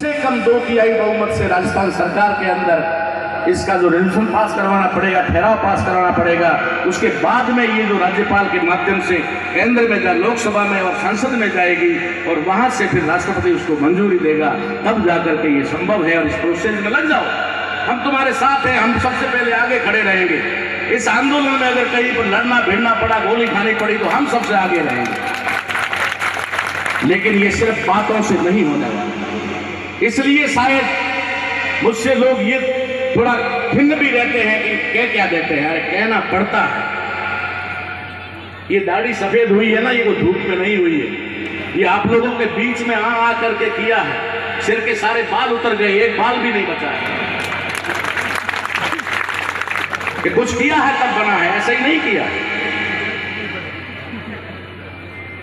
से कम 2 तिहाई बहुमत से राजस्थान सरकार के अंदर इसका जो रेजोल्यूशन पास करवाना पड़ेगा, ठहराव पास कराना पड़ेगा, उसके बाद में ये जो राज्यपाल के माध्यम से केंद्र में लोकसभा में और संसद में जाएगी और वहां से फिर राष्ट्रपति उसको मंजूरी देगा, तब जाकर के ये संभव है। और इस प्रोसेस में लग जाओ, हम तुम्हारे साथ हैं, हम सबसे पहले आगे खड़े रहेंगे। इस आंदोलन में अगर कहीं पर लड़ना भिड़ना पड़ा, गोली खानी पड़ी, तो हम सबसे आगे रहेंगे। लेकिन ये सिर्फ बातों से नहीं होने वाला। इसलिए शायद मुझसे लोग ये थोड़ा भिन्न भी रहते हैं कि क्या देते हैं, अरे कहना पड़ता है। ये दाढ़ी सफेद हुई है ना, ये कोई धूप में नहीं हुई है, ये आप लोगों के बीच में आ करके किया है। सिर के सारे बाल उतर गए, एक बाल भी नहीं बचा है। कि कुछ किया है तब बना है, ऐसा ही नहीं किया।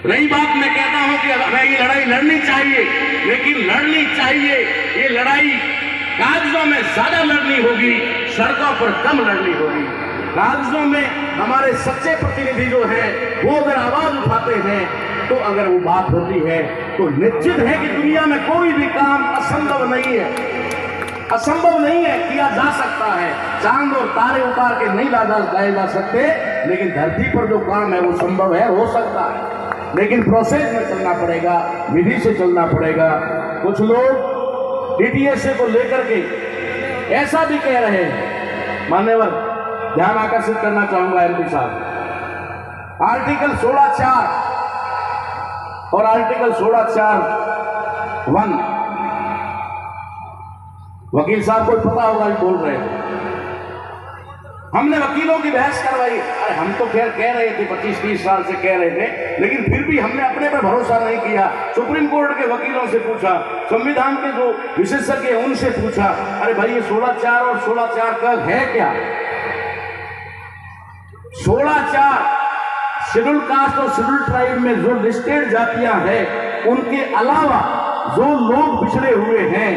रही बात, मैं कहता हूं कि हमें ये लड़ाई लड़नी चाहिए, लेकिन लड़नी चाहिए ये लड़ाई कागजों में ज्यादा लड़नी होगी, सड़कों पर कम लड़नी होगी। कागजों में हमारे सच्चे प्रतिनिधि जो हैं वो अगर आवाज उठाते हैं, तो अगर वो बात होती है तो निश्चित है कि दुनिया में कोई भी काम असंभव नहीं है, असंभव नहीं है, किया जा सकता है। चांद और तारे उतार के नहीं लाए जा सकते, लेकिन धरती पर जो काम है वो संभव है, हो सकता है। लेकिन प्रोसेस में चलना पड़ेगा, विधि से चलना पड़ेगा। कुछ लोग डीटीएसए को लेकर के ऐसा भी कह रहे हैं, मान्यवर ध्यान आकर्षित करना चाहूंगा एमपी साहब, आर्टिकल 16(4) और आर्टिकल 16(4)(1) वकील साहब को पता होगा कि बोल रहे हैं। हमने वकीलों की बहस करवाई, अरे हम तो कह रहे थे, 25-30 साल से कह रहे थे, लेकिन फिर भी हमने अपने पर भरोसा नहीं किया। सुप्रीम कोर्ट के वकीलों से पूछा, संविधान के जो विशेषज्ञ हैं उनसे पूछा, अरे भाई ये 16(4) और 16(4) का है क्या? 16(4) शेड्यूल कास्ट और शेड्यूल ट्राइब में जो लिस्टेड जातियां हैं, उनके अलावा जो लोग पिछड़े हुए हैं,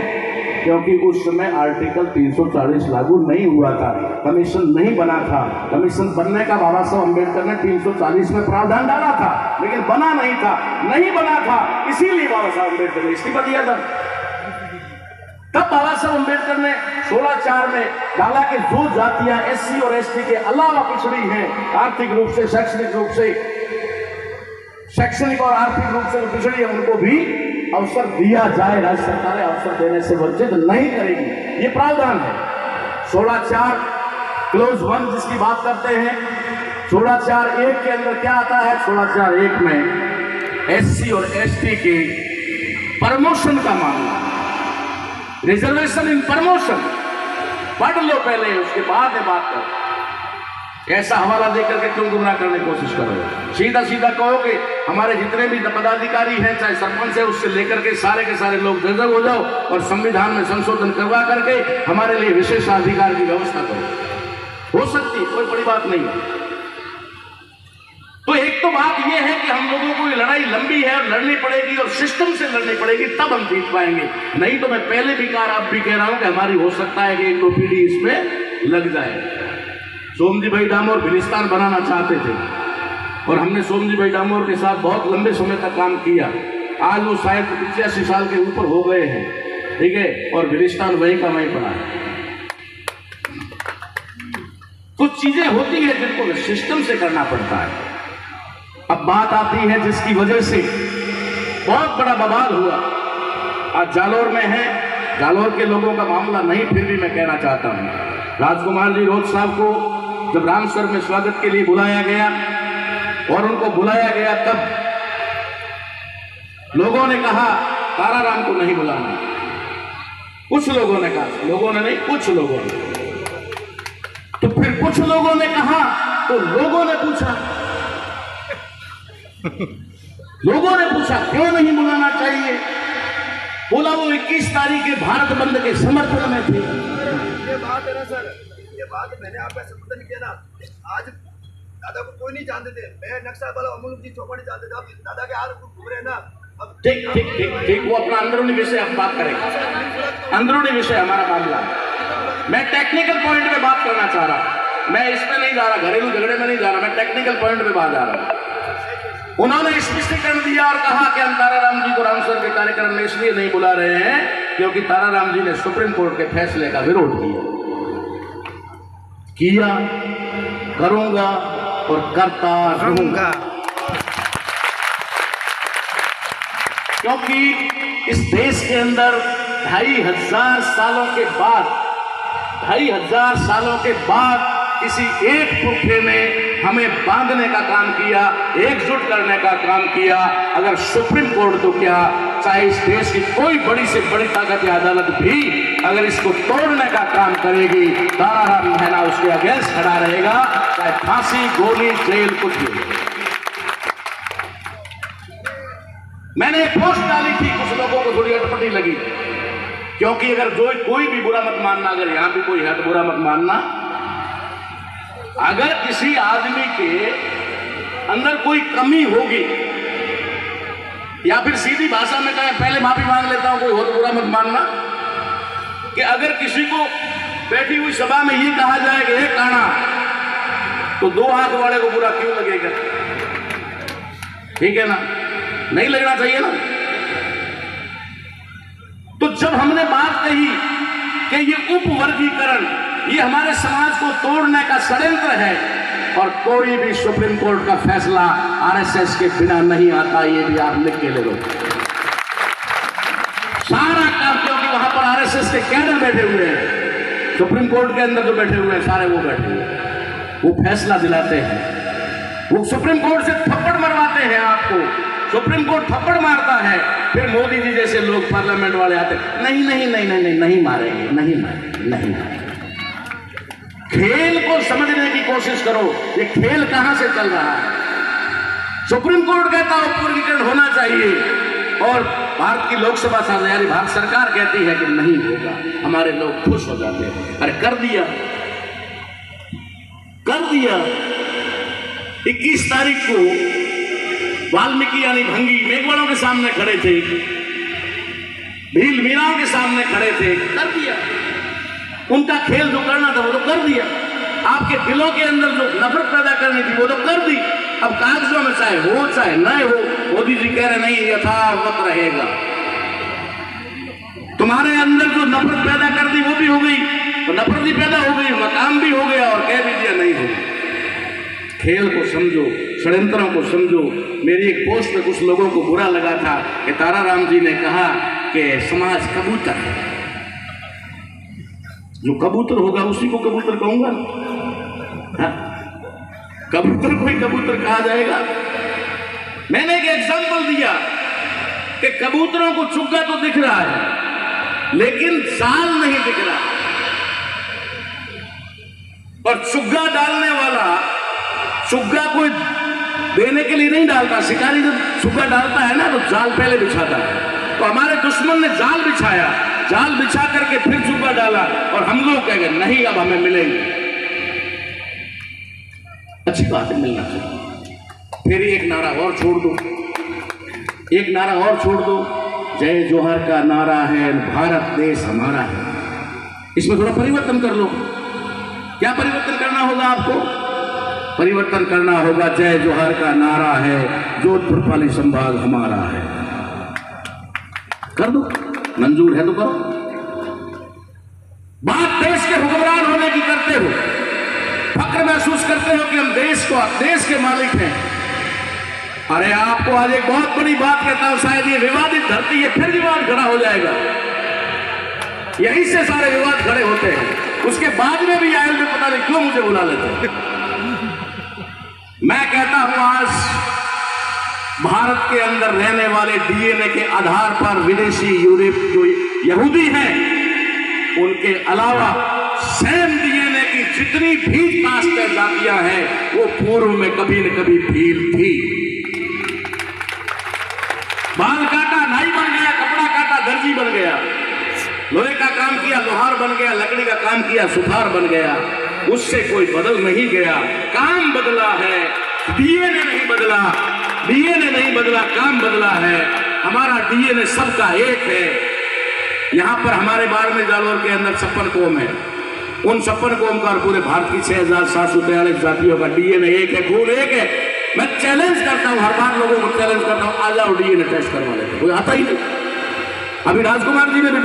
क्योंकि उस समय आर्टिकल 340 लागू नहीं हुआ था, कमीशन नहीं बना था। कमीशन बनने का बाबा साहब अम्बेडकर ने 340 में प्रावधान डाला था, लेकिन बना नहीं था, नहीं बना था, इसीलिए बाबा साहब अम्बेडकर ने इस्तीफा दिया था। तब बाबा साहब अम्बेडकर ने 16(4) में डाला कि जो जातियां एससी और एसटी के अलावा पिछड़ी हैं, आर्थिक रूप से, शैक्षणिक और आर्थिक रूप से पिछड़ी है, उनको भी अवसर दिया जाए। राज्य सरकारें अवसर देने से वंचित नहीं करेगी, ये प्रावधान है। 16(4) क्लोज 1 जिसकी बात करते हैं, 16(4)(1) के अंदर क्या आता है? 16(4)(1) में एससी और एसटी के प्रमोशन का मामला, रिजर्वेशन इन प्रमोशन, पढ़ लो पहले, उसके बाद में बात करो। ऐसा हवाला देकर के क्यों गुमराह करने की कोशिश करो? सीधा सीधा कहो कि हमारे जितने भी पदाधिकारी हैं, चाहे सरपंच है, उससे लेकर के सारे लोग जजब हो जाओ और संविधान में संशोधन करवा करके हमारे लिए विशेषाधिकार की व्यवस्था करो। हो सकती है, कोई बड़ी बात नहीं है। तो एक तो बात यह है कि हम लोगों को ये लड़ाई लंबी है और लड़नी पड़ेगी और सिस्टम से लड़नी पड़ेगी, तब हम जीत पाएंगे। नहीं तो मैं पहले भी कहा, अब भी कह रहा हूं कि हमारी हो सकता है कि 1-2 पीढ़ी इसमें लग जाए। सोमजी भाई डामोर भिलिस्तान बनाना चाहते थे और हमने सोमजी भाई डामोर के साथ बहुत लंबे समय तक काम किया। आज वो शायद 85 साल के ऊपर हो गए हैं, ठीक है, और भिलिस्तान वहीं का वहीं पड़ा है। कुछ चीजें होती है जिनको सिस्टम से करना पड़ता है। अब बात आती है जिसकी वजह से बहुत बड़ा बवाल हुआ, आज जालोर में है। जालोर के लोगों का मामला नहीं, फिर भी मैं कहना चाहता हूं, राजकुमार जी रोज साहब को जब रामसर में स्वागत के लिए बुलाया गया और उनको बुलाया गया, तब लोगों ने कहा ताराराम को नहीं बुलाना। कुछ लोगों ने कहा, लोगों ने नहीं, कुछ लोगों ने। तो फिर कुछ लोगों ने कहा, तो लोगों ने पूछा लोगों ने पूछा क्यों नहीं बुलाना चाहिए? बोला वो 21 तारीख के भारत बंद के समर्थन में थे। ये बात है ना सर, ये बात मैंने आपका समर्थन किया ना। आज दादा को कोई नहीं जानते थे, मैं नक्शा वाला अमूल जी चौपाटी जानते थे, अब दादा के हाथ घूम रहे ना। अब ठीक, वो अपना अंदरूनी विषय हम बात करेंगे, अंदरूनी विषय हमारा मामला। मैं टेक्निकल पॉइंट में बात करना चाह रहा, मैं इसमें नहीं जा रहा, घरेलू झगड़े में नहीं जा रहा, मैं टेक्निकल पॉइंट में बात जा रहा हूं। उन्होंने स्पष्टीकरण दिया और कहा कि हम ताराराम जी को रामसर के कार्यक्रम में इसलिए नहीं बुला रहे हैं क्योंकि ताराराम जी ने सुप्रीम कोर्ट के फैसले का विरोध किया, करूंगा और करता रहूंगा। क्योंकि इस देश के अंदर 2500 सालों के बाद 2500 सालों के बाद किसी एक पुरखे ने हमें बांधने का काम किया, एकजुट करने का काम किया। अगर सुप्रीम कोर्ट तो क्या, चाहे इस देश की कोई बड़ी से बड़ी ताकत या अदालत भी अगर इसको तोड़ने का काम करेगी, ताराराम महना उसके अगेंस्ट खड़ा रहेगा, चाहे फांसी, गोली, जेल, कुछ भी। मैंने एक पोस्ट डाली थी, कुछ लोगों को थोड़ी अटपटी लगी, क्योंकि अगर कोई भी बुरा मत मानना, अगर यहां भी कोई है तो बुरा मत मानना। अगर किसी आदमी के अंदर कोई कमी होगी, या फिर सीधी भाषा में कहें, पहले माफी मांग लेता हूं, कोई हो तो बुरा मत मानना, कि अगर किसी को बैठी हुई सभा में ये कहा जाए कि एक काना, तो दो हाथ वाले को बुरा क्यों लगेगा? ठीक है ना, नहीं लगना चाहिए ना। तो जब हमने बात कही कि ये उपवर्गीकरण, ये हमारे समाज को तोड़ने का षड्यंत्र है, और कोई भी सुप्रीम कोर्ट का फैसला आरएसएस के बिना नहीं आता, ये भी आप लिख के ले लो। सारा काम, क्योंकि वहां पर आरएसएस के कैडर बैठे हुए हैं, सुप्रीम कोर्ट के अंदर जो बैठे हुए हैं सारे वो बैठे हुए हैं, वो फैसला दिलाते हैं, वो सुप्रीम कोर्ट से थप्पड़ मरवाते हैं आपको। सुप्रीम कोर्ट थप्पड़ मारता है, फिर मोदी जी जैसे लोग पार्लियामेंट वाले आते, नहीं नहीं नहीं नहीं नहीं नहीं मारेंगे, नहीं मारेंगे, नहीं मारेंगे। खेल को समझने की कोशिश करो, ये खेल कहां से चल रहा है। सुप्रीम कोर्ट कहता है उपवर्गीकरण होना चाहिए, और भारत की लोकसभा यानी भारत सरकार कहती है कि नहीं होगा, हमारे लोग खुश हो जाते हैं। अरे कर दिया, कर दिया। 21 तारीख को वाल्मीकि यानी भंगी मेघवालों के सामने खड़े थे, भील मीराओं के सामने खड़े थे, कर दिया। उनका खेल जो करना था वो तो कर दिया। आपके दिलों के अंदर जो नफरत पैदा करनी थी वो तो कर दी। अब कागजों में चाहे हो चाहे न हो, मोदी जी कह रहे नहीं, यथावत रहेगा। तुम्हारे अंदर जो नफरत पैदा कर दी वो भी हो गई, तो नफरत भी पैदा हो गई, मकाम भी हो गया, और कह भी दिया नहीं होगा। खेल को समझो, षड्यंत्रों को समझो। मेरी एक पोस्ट में कुछ लोगों को बुरा लगा था कि ताराराम जी ने कहा कि समाज कबूतर है, जो कबूतर होगा उसी को कबूतर कहूंगा। कबूतर कोई कबूतर कहा जाएगा। मैंने एक एग्जांपल दिया कि कबूतरों को चुग्गा तो दिख रहा है, लेकिन जाल नहीं दिख रहा, और चुग्गा डालने वाला चुग्गा कोई देने के लिए नहीं डालता। शिकारी जब चुग्गा डालता है ना तो जाल पहले बिछाता है। तो हमारे दुश्मन ने जाल बिछाया, जाल बिछा करके फिर चुग्गा डाला, और हम लोग कह गए नहीं अब हमें मिलेंगे। अच्छी बात है, मिलना चाहिए। फिर एक नारा और छोड़ दो, एक नारा और छोड़ दो, जय जोहर का नारा है, भारत देश हमारा है। इसमें थोड़ा परिवर्तन कर लो। क्या परिवर्तन करना होगा आपको? परिवर्तन करना होगा, जय जोहर का नारा है, जोधपुर पाली संभाग हमारा है। कर दो, मंजूर है तो करो। बात देश के हुक्मरान होने की करते हो, फक्र महसूस करते हो कि हम देश के मालिक हैं। अरे आपको आज एक बहुत बड़ी बात कहता हूं, शायद ये विवादित धरती है, फिर विवाद खड़ा हो जाएगा। यहीं से सारे विवाद खड़े होते हैं, उसके बाद में भी आयल में पता नहीं क्यों मुझे बुला लेते हैं। मैं कहता हूं आज भारत के अंदर रहने वाले डीएनए के आधार पर विदेशी यूरोप जो यहूदी हैं, उनके अलावा सेम डीएनए की जितनी भी कास्ट जातियां हैं वो पूर्व में कभी न कभी भील थी। बाल काटा नाई बन गया, कपड़ा काटा दर्जी बन गया, लोहे का काम किया लोहार बन गया, लकड़ी का काम किया सुथार बन गया। उससे कोई बदल नहीं गया, काम बदला है, डीएनए नहीं बदला। डीएनए नहीं बदला, काम बदला है। हमारा डीएनए सबका एक है। यहां पर हमारे बाड़मेर जालोर के अंदर 56 कौम है। उन 56 कौम का और पूरे भारत की 6743 जातियों का डीएनए एक है, खून एक है। मैं चैलेंज करता हूं, हर बार लोगों को चैलेंज करता हूं, आ जाओ डीएनए टेस्ट करवा लेते, कोई आता ही नहीं। अभी राजकुमार जी ने भी